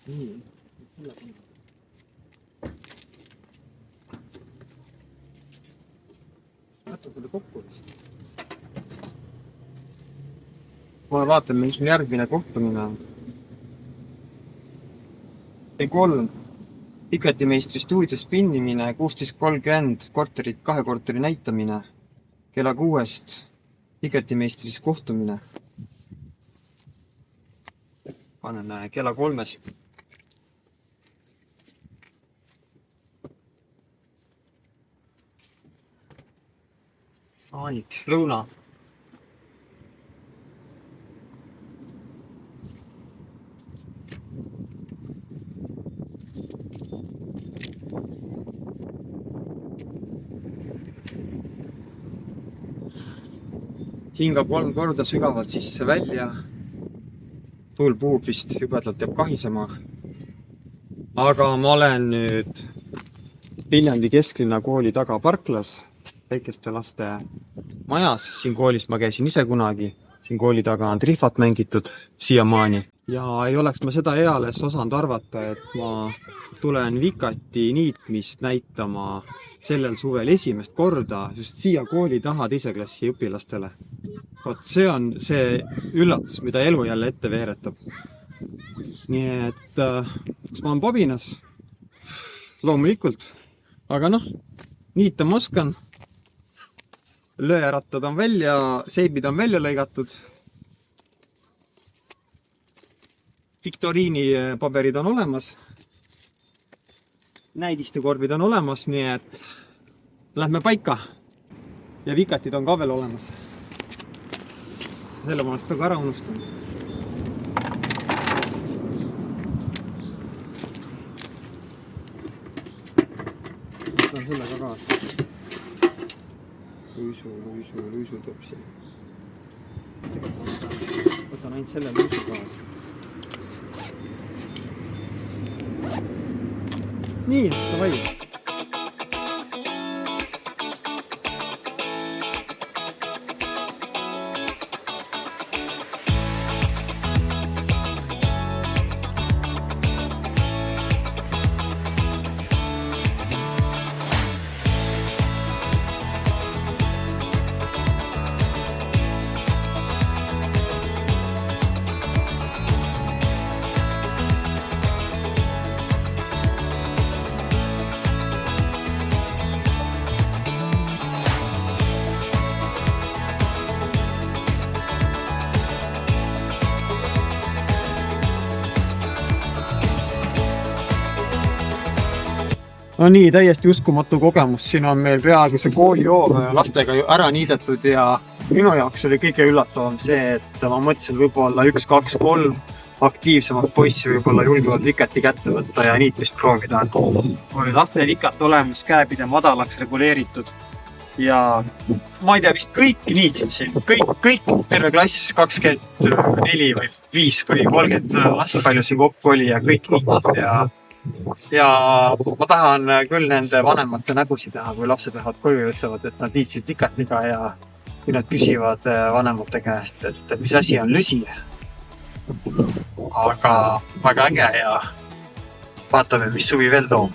Nii. Võtan selle kokku vist. Ma vaatan, mis on järgmine kohtumine. T3. Pikatimeistri stuudios spinnimine, 16.30 korterit, 2 korteri näitamine. Kella 6 pikatimeistris kohtumine. Panen kella 3. Aanik, lõuna. Hingab 3 korda sügavalt sisse välja. Tuul puhub vist jubedalt jääb kahisema. Aga ma olen nüüd Viljandi kesklinna kooli taga parklas, väikeste laste majas. Siin koolis ma käisin ise kunagi. Siin kooli taga on trihvat mängitud siiamaani. Ja ei oleks ma seda eales osanud arvata, et ma tulen vikati niitmist näitama sellel suvel esimest korda just siia kooli taha 2. klassi õpilastele. Vot see on see üllatus, mida elu jälle ette veeretab. Nii et kas ma olen pobinas? Loomulikult. Aga niitama oskan. Löörattad on välja, seibid on välja lõigatud. Viktoriini paberid on olemas. Näidistekorvid on olemas, nii et lähme paika. Ja vikatid on ka veel olemas. Selle ma oleks peaaegu ära unustanud. Võtan selle ka kaasa. Luisu topsi. Võtan ainult selle luisu kaasa. Nii, davai. No nii, täiesti uskumatu kogemus. Siin on meil peaaegu see koolijoov lastega ära niidetud ja minu jaoks oli kõige üllatavam see, et ma mõtlesin võib-olla 1, 2, 3 aktiivsemad poissi võib-olla julgevad vikati kätte võtta ja niitmist proovida. Oli laste vikat olemas, käepide madalaks reguleeritud ja ma ei tea, vist kõik niitsid siin. Kõik terve klass 24 või 5 või 30 last palju siin kokku oli ja kõik niitsid ja ma tahan küll nende vanemate nägusid teha, kui lapsed lähevad koju ja ütlevad, et nad niitsid vikatiga ja kui nad küsivad vanemate käest, et mis asi on lüsi. Aga väga äge ja vaatame, mis suvi veel toob.